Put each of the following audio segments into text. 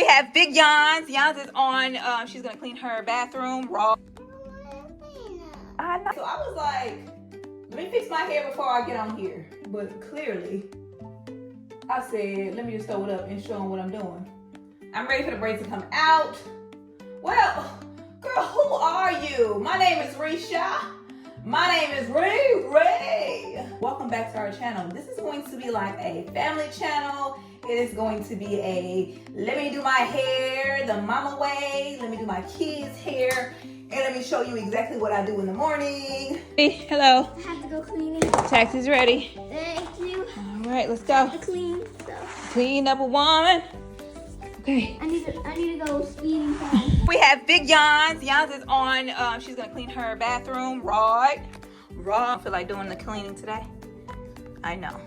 have big Yans. Yans is on. She's gonna clean her bathroom. Raw. I know. So I was like, let me fix my hair before I get on here. But clearly, I said, let me just throw it up and show them what I'm doing. I'm ready for the braids to come out. Well, girl, who are you? My name is Risha. My name is Ray. Welcome back to our channel. This is going to be like a family channel. It is going to be a let me do my hair the mama way. Let me do my kids' hair. And let me show you exactly what I do in the morning. Hey, hello. I have to go cleaning. Taxi's ready. Thank you. All right, let's go. The clean stuff. Clean up a woman. Okay. I need to go speeding fast. We have big Yans. Yans is on. She's gonna clean her bathroom. Right. I feel like doing the cleaning today. I know,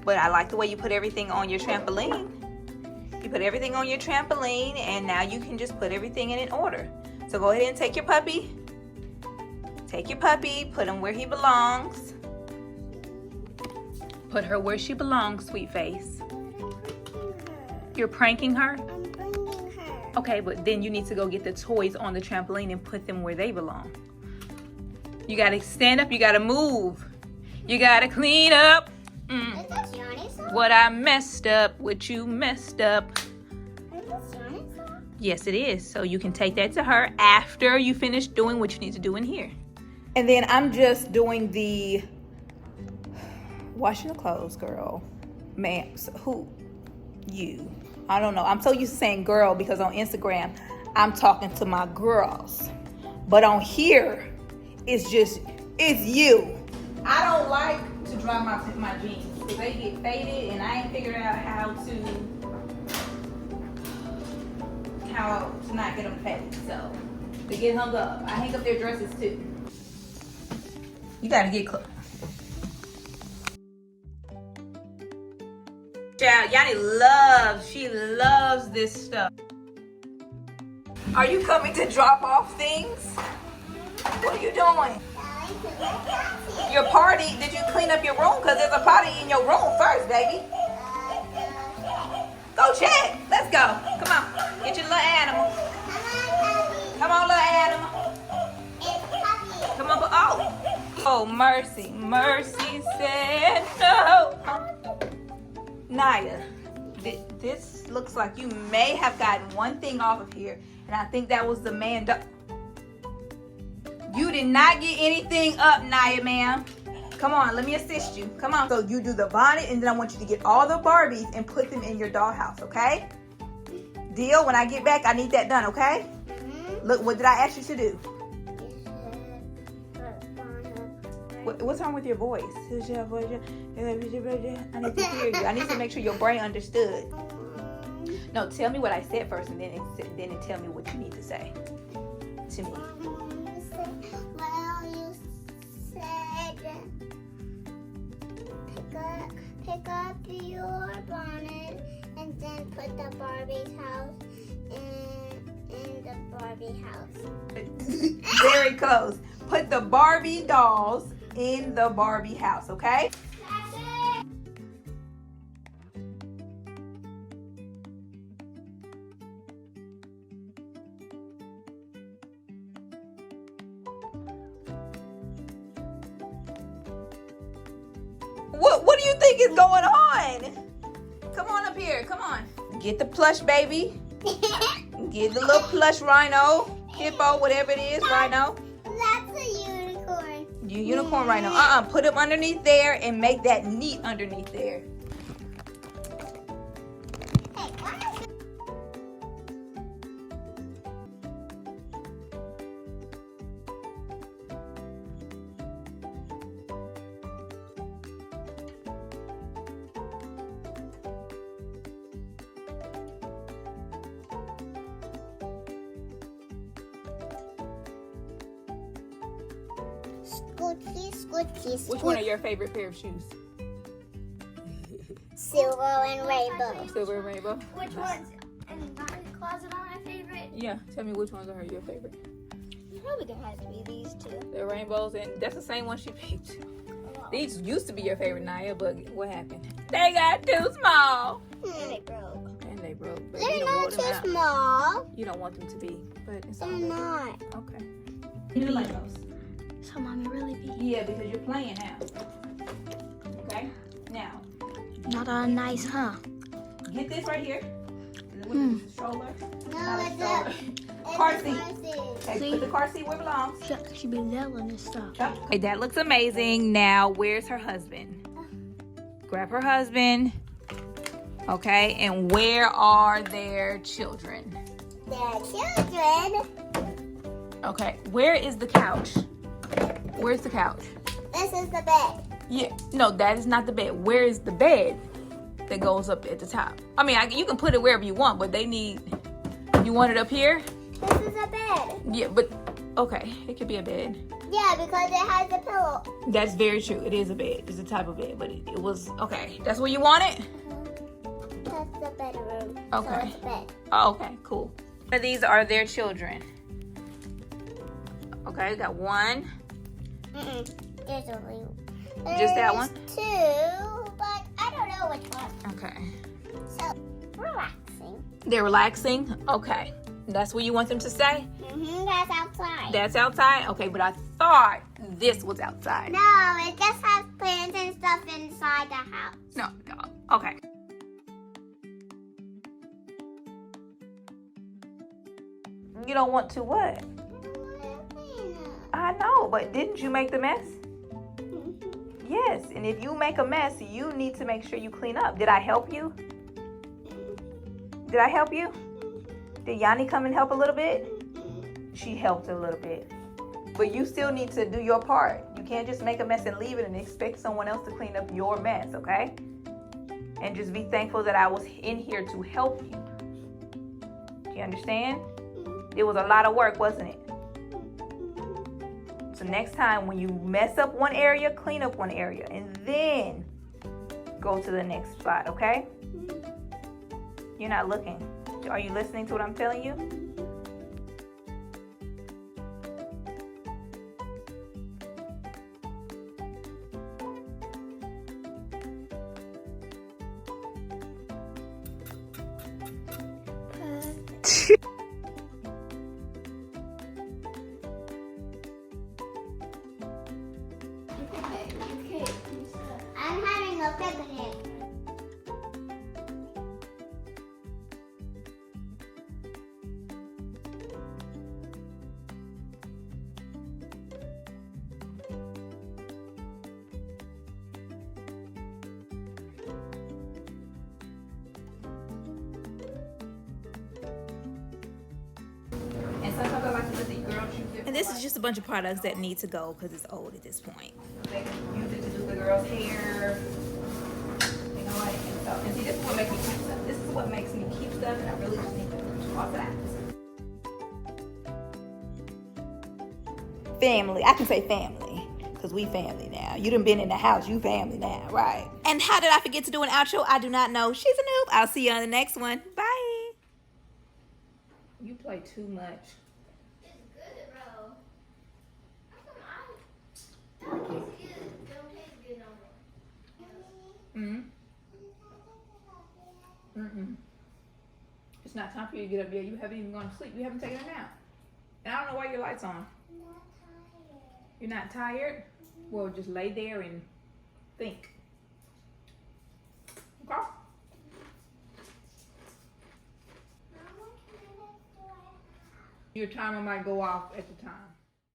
but I like the way you put everything on your trampoline. You put everything on your trampoline, and now you can just put everything in an order. So go ahead and take your puppy. Take your puppy. Put him where he belongs. Put her where she belongs, sweet face. You're pranking her? I'm bringing her. Okay, but then you need to go get the toys on the trampoline and put them where they belong. You gotta stand up, you gotta move. You gotta clean up. Is that Johnny's song? What I messed up, what you messed up. Is that Johnny's song? Yes, it is. So you can take that to her after you finish doing what you need to do in here. And then I'm just doing the washing the clothes, girl. Ma'am, so who? You. I don't know. I'm so used to saying girl because on Instagram, I'm talking to my girls. But on here, it's you. I don't like to dry my jeans because they get faded and I ain't figured out how to not get them faded. So they get hung up. I hang up their dresses too. You gotta get close. Child, Yanni loves this stuff. Are you coming to drop off things? What are you doing? Your party, did you clean up your room? Because there's a potty in your room first, baby. Go check. Let's go. Come on. Get your little animal. Come on, little animal. Come on. Oh, Mercy. Mercy said no. Naya, this looks like you may have gotten one thing off of here. And I think that was the man. You did not get anything up, Naya, ma'am. Come on, let me assist you. Come on. So you do the bonnet, and then I want you to get all the Barbies and put them in your dollhouse, okay? Deal? When I get back, I need that done, okay? Look, what did I ask you to do? What's wrong with your voice? I need to hear you. I need to make sure your brain understood. No, tell me what I said first, and then tell me what you need to say to me. Well, you said pick up your bonnet and then put the Barbie's house in the Barbie house. Very close. Put the Barbie dolls in the Barbie house, okay? What do you think is going on? Come on up here. Come on. Get the plush baby. Get the little plush rhino, hippo, whatever it is, rhino. That's a unicorn. Unicorn rhino. Put him underneath there and make that neat underneath there. Hey, why? Scooty. Which one are your favorite pair of shoes? Silver and rainbow. Silver and rainbow. Which ones? In my closet are my favorite. Yeah, tell me which ones are your favorite. Probably gonna have to be these two. The rainbows, and that's the same one she picked. These used to be your favorite, Naya, but what happened? They got too small. And they broke. And they broke. But Let me know pull them out. Too small. You don't want them to be, but it's all They're good. not. Okay. You do like those? So mommy really be. Yeah, because you're playing now. Okay. Now. Not all nice, huh? Get this right here. What is this, a stroller? No, Not a it's stroller. a Car seat. car Okay, seat. put the car seat where it belongs. She be yelling and stuff. Okay, that looks amazing. Now, where's her husband? Grab her husband. Okay, and where are their children? Their children. Okay, where is the couch? Where's the couch? This is the bed. Yeah, no, that is not the bed. Where is the bed that goes up at the top? I mean, you can put it wherever you want, but they need, you want it up here? This is a bed. Yeah, but, okay, it could be a bed. Yeah, because it has a pillow. That's very true. It is a bed. It's a type of bed, but it was, okay. That's where you want it? That's the bedroom. Okay. So it's a bed. Oh, okay, cool. These are their children. Okay, got one. There's only Just that one? two, but I don't know which one. Okay. So, relaxing. They're relaxing? Okay. That's where you want them to stay? That's outside. That's outside? Okay, but I thought this was outside. No, it just has plants and stuff inside the house. No. Okay. You don't want to what? I know, but didn't you make the mess? Yes, and if you make a mess, you need to make sure you clean up. Did I help you? Did I help you? Did Yanni come and help a little bit? She helped a little bit. But you still need to do your part. You can't just make a mess and leave it and expect someone else to clean up your mess, okay? And just be thankful that I was in here to help you. Do you understand? It was a lot of work, wasn't it? So next time when you mess up one area, clean up one area and then go to the next spot, okay? You're not looking. Are you listening to what I'm telling you? I'm having a picnic. And sometimes I like to let the girls use it. And this is just a bunch of products that need to go because it's old at this point. They can use it to do the girls' hair. You know what? And so, and see, this is what makes me keep stuff. This is what makes me keep stuff, and I really just need to toss it out. Family. I can say family because we family now. You done been in the house. You family now, right? And how did I forget to do an outro? I do not know. She's a noob. I'll see you on the next one. Bye. You play too much. It's good, bro. How come I don't taste good? They don't taste good no more. It's not time for you to get up yet. You haven't even gone to sleep. You haven't taken a nap. And I don't know why your light's on. You're not tired? Well, just lay there and think. Okay? Your timer might go off at the time.